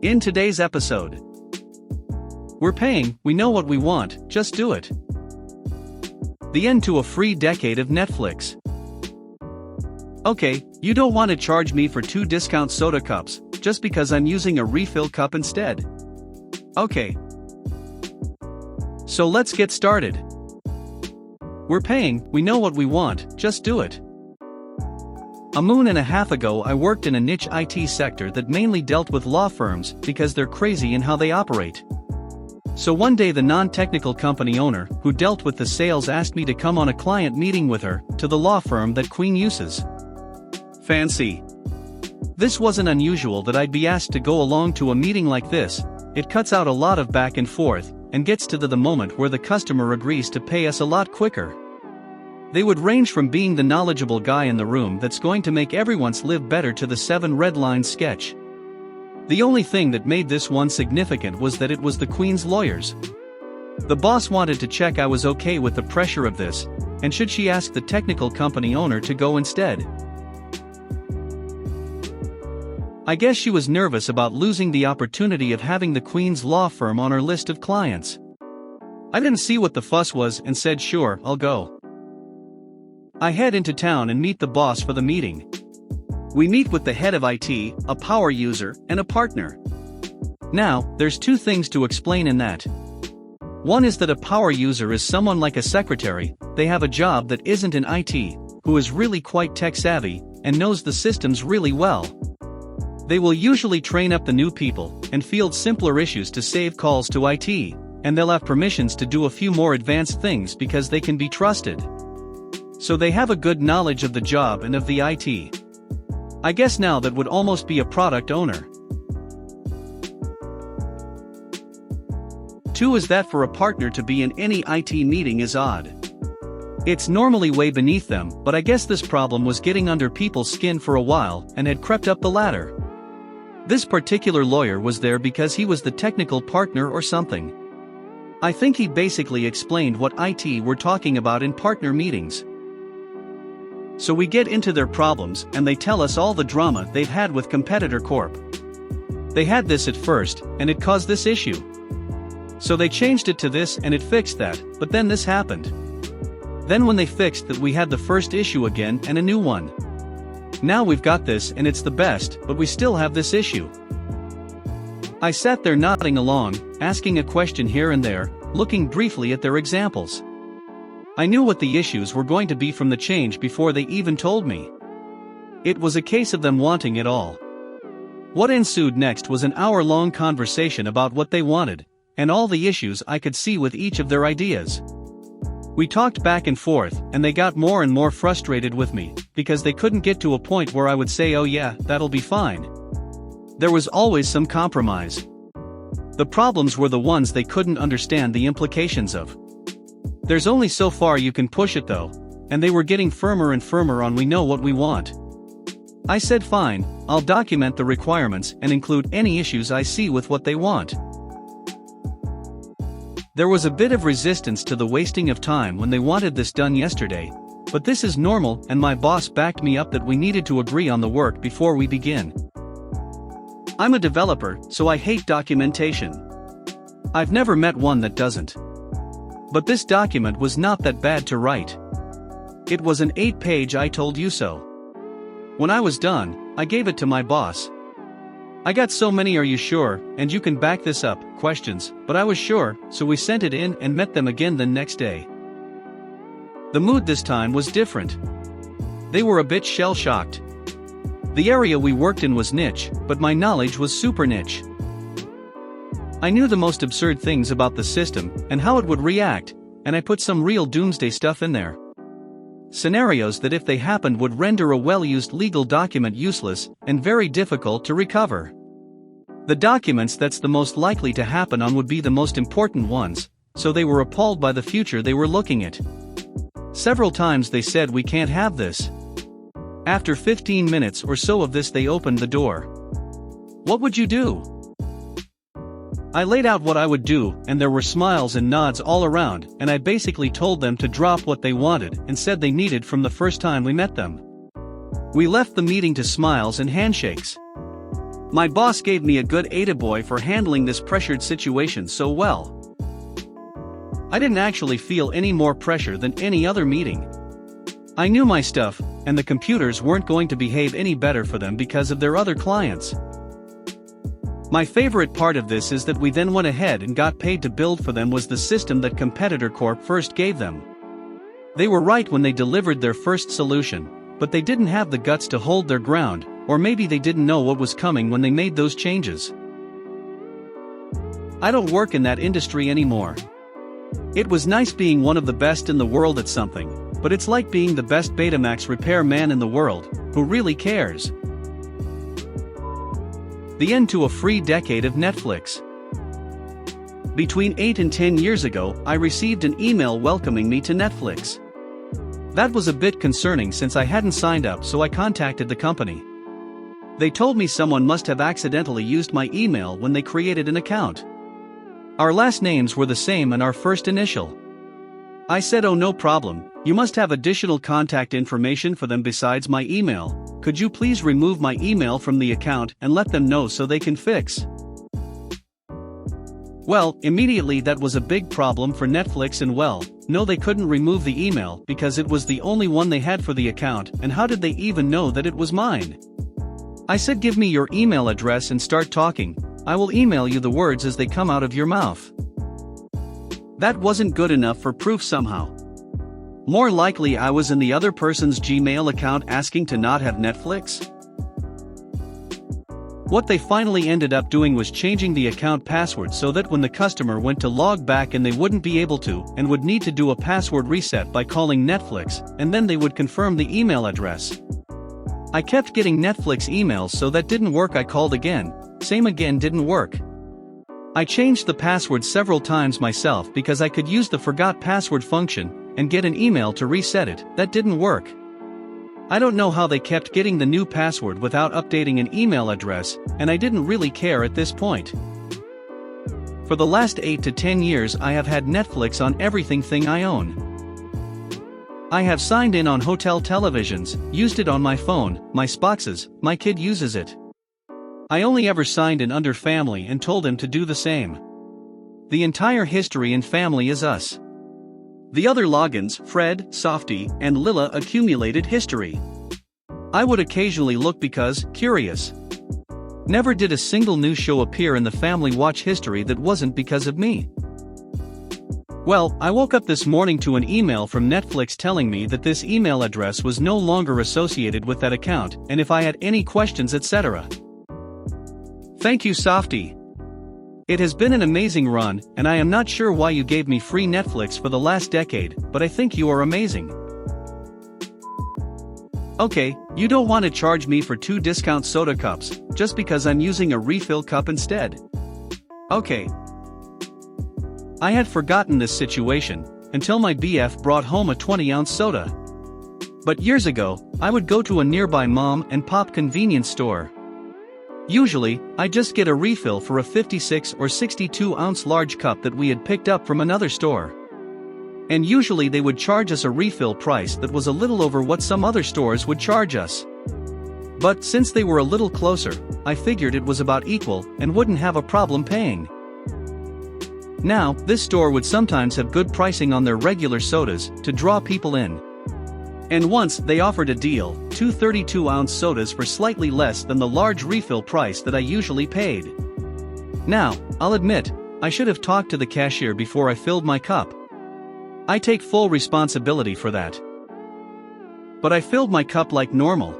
In today's episode, we're paying, we know what we want, just do it. The end to a free decade of Netflix. Okay, you don't want to charge me for 2 discount soda cups, just because I'm using a refill cup instead. Okay. So let's get started. We're paying, we know what we want, just do it. A moon and a half ago I worked in a niche IT sector that mainly dealt with law firms because they're crazy in how they operate. So one day the non-technical company owner who dealt with the sales asked me to come on a client meeting with her to the law firm that Queen uses. Fancy. This wasn't unusual that I'd be asked to go along to a meeting like this. It cuts out a lot of back and forth and gets to the moment where the customer agrees to pay us a lot quicker. They would range from being the knowledgeable guy in the room that's going to make everyone's live better to the 7 red lines sketch. The only thing that made this one significant was that it was the Queen's lawyers. The boss wanted to check I was okay with the pressure of this, and should she ask the technical company owner to go instead. I guess she was nervous about losing the opportunity of having the Queen's law firm on her list of clients. I didn't see what the fuss was and said sure, I'll go. I head into town and meet the boss for the meeting. We meet with the head of IT, a power user, and a partner. Now, there's 2 things to explain in that. One is that a power user is someone like a secretary, they have a job that isn't in IT, who is really quite tech savvy, and knows the systems really well. They will usually train up the new people, and field simpler issues to save calls to IT, and they'll have permissions to do a few more advanced things because they can be trusted. So they have a good knowledge of the job and of the IT. I guess now that would almost be a product owner. 2 is that for a partner to be in any IT meeting is odd. It's normally way beneath them, but I guess this problem was getting under people's skin for a while and had crept up the ladder. This particular lawyer was there because he was the technical partner or something. I think he basically explained what IT were talking about in partner meetings. So we get into their problems and they tell us all the drama they've had with competitor corp. They had this at first, and it caused this issue. So they changed it to this and it fixed that, but then this happened. Then when they fixed that we had the first issue again and a new one. Now we've got this and it's the best, but we still have this issue. I sat there nodding along, asking a question here and there, looking briefly at their examples. I knew what the issues were going to be from the change before they even told me. It was a case of them wanting it all. What ensued next was an hour-long conversation about what they wanted, and all the issues I could see with each of their ideas. We talked back and forth, and they got more and more frustrated with me, because they couldn't get to a point where I would say oh yeah, that'll be fine. There was always some compromise. The problems were the ones they couldn't understand the implications of. There's only so far you can push it though, and they were getting firmer and firmer on we know what we want. I said fine, I'll document the requirements and include any issues I see with what they want. There was a bit of resistance to the wasting of time when they wanted this done yesterday, but this is normal and my boss backed me up that we needed to agree on the work before we begin. I'm a developer, so I hate documentation. I've never met one that doesn't. But this document was not that bad to write. It was an 8-page I told you so. When I was done, I gave it to my boss. I got so many "are you sure, and you can back this up" questions, but I was sure, so we sent it in and met them again the next day. The mood this time was different. They were a bit shell-shocked. The area we worked in was niche, but my knowledge was super niche. I knew the most absurd things about the system and how it would react, and I put some real doomsday stuff in there. Scenarios that if they happened would render a well-used legal document useless and very difficult to recover. The documents that's the most likely to happen on would be the most important ones, so they were appalled by the future they were looking at. Several times they said we can't have this. After 15 minutes or so of this they opened the door. What would you do? I laid out what I would do, and there were smiles and nods all around, and I basically told them to drop what they wanted and said they needed from the first time we met them. We left the meeting to smiles and handshakes. My boss gave me a good attaboy for handling this pressured situation so well. I didn't actually feel any more pressure than any other meeting. I knew my stuff, and the computers weren't going to behave any better for them because of their other clients. My favorite part of this is that we then went ahead and got paid to build for them was the system that Competitor Corp first gave them. They were right when they delivered their first solution, but they didn't have the guts to hold their ground, or maybe they didn't know what was coming when they made those changes. I don't work in that industry anymore. It was nice being one of the best in the world at something, but it's like being the best Betamax repair man in the world, who really cares. The end to a free decade of Netflix. Between 8 and 10 years ago, I received an email welcoming me to Netflix. That was a bit concerning since I hadn't signed up, so I contacted the company. They told me someone must have accidentally used my email when they created an account. Our last names were the same and our first initial. I said, "Oh, no problem, you must have additional contact information for them besides my email. Could you please remove my email from the account and let them know so they can fix?" Well, immediately that was a big problem for Netflix, and well, no, they couldn't remove the email because it was the only one they had for the account, and how did they even know that it was mine? I said, "Give me your email address and start talking. I will email you the words as they come out of your mouth." That wasn't good enough for proof somehow. More likely I was in the other person's Gmail account asking to not have Netflix. What they finally ended up doing was changing the account password so that when the customer went to log back and they wouldn't be able to and would need to do a password reset by calling Netflix, and then they would confirm the email address. I kept getting Netflix emails, so that didn't work. I called again, same again, didn't work. I changed the password several times myself because I could use the forgot password function and get an email to reset it, that didn't work. I don't know how they kept getting the new password without updating an email address, and I didn't really care at this point. For the last 8 to 10 years I have had Netflix on everything I own. I have signed in on hotel televisions, used it on my phone, my Spoxes, my kid uses it. I only ever signed in under family and told him to do the same. The entire history in family is us. The other logins, Fred, Softy, and Lila, accumulated history. I would occasionally look because, curious. Never did a single new show appear in the family watch history that wasn't because of me. Well, I woke up this morning to an email from Netflix telling me that this email address was no longer associated with that account, and if I had any questions, etc. Thank you, Softy. It has been an amazing run, and I am not sure why you gave me free Netflix for the last decade, but I think you are amazing. Okay, you don't want to charge me for 2 discount soda cups, just because I'm using a refill cup instead. Okay. I had forgotten this situation, until my BF brought home a 20-ounce soda. But years ago, I would go to a nearby mom and pop convenience store. Usually, I just get a refill for a 56 or 62-ounce large cup that we had picked up from another store. And usually they would charge us a refill price that was a little over what some other stores would charge us. But since they were a little closer, I figured it was about equal and wouldn't have a problem paying. Now, this store would sometimes have good pricing on their regular sodas to draw people in. And once they offered a deal, 2 32-ounce sodas for slightly less than the large refill price that I usually paid. Now, I'll admit, I should have talked to the cashier before I filled my cup. I take full responsibility for that. But I filled my cup like normal.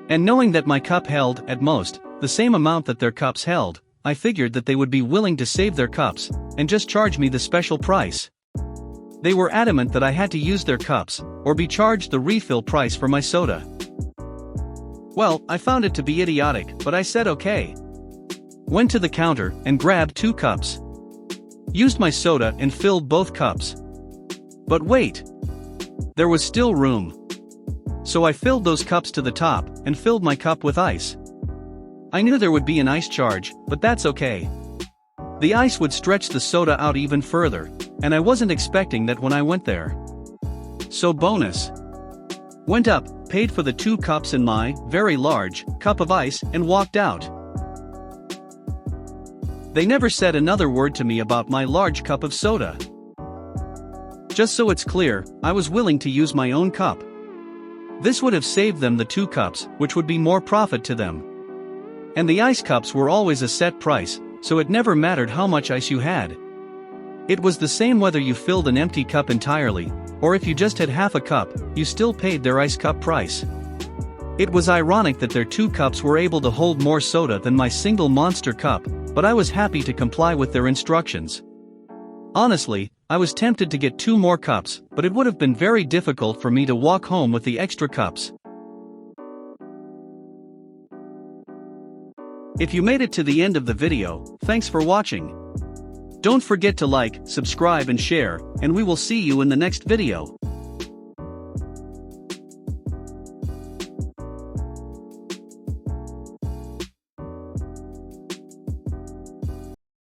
And knowing that my cup held, at most, the same amount that their cups held, I figured that they would be willing to save their cups and just charge me the special price. They were adamant that I had to use their cups, or be charged the refill price for my soda. Well, I found it to be idiotic, but I said okay. Went to the counter and grabbed 2 cups. Used my soda and filled both cups. But wait! There was still room. So I filled those cups to the top and filled my cup with ice. I knew there would be an ice charge, but that's okay. The ice would stretch the soda out even further, and I wasn't expecting that when I went there. So bonus. Went up, paid for the 2 cups and my very large cup of ice and walked out. They never said another word to me about my large cup of soda. Just so it's clear, I was willing to use my own cup. This would have saved them the 2 cups, which would be more profit to them. And the ice cups were always a set price, so it never mattered how much ice you had. It was the same whether you filled an empty cup entirely, or if you just had half a cup, you still paid their ice cup price. It was ironic that their 2 cups were able to hold more soda than my single monster cup, but I was happy to comply with their instructions. Honestly, I was tempted to get 2 more cups, but it would have been very difficult for me to walk home with the extra cups. If you made it to the end of the video, thanks for watching. Don't forget to like, subscribe and share, and we will see you in the next video.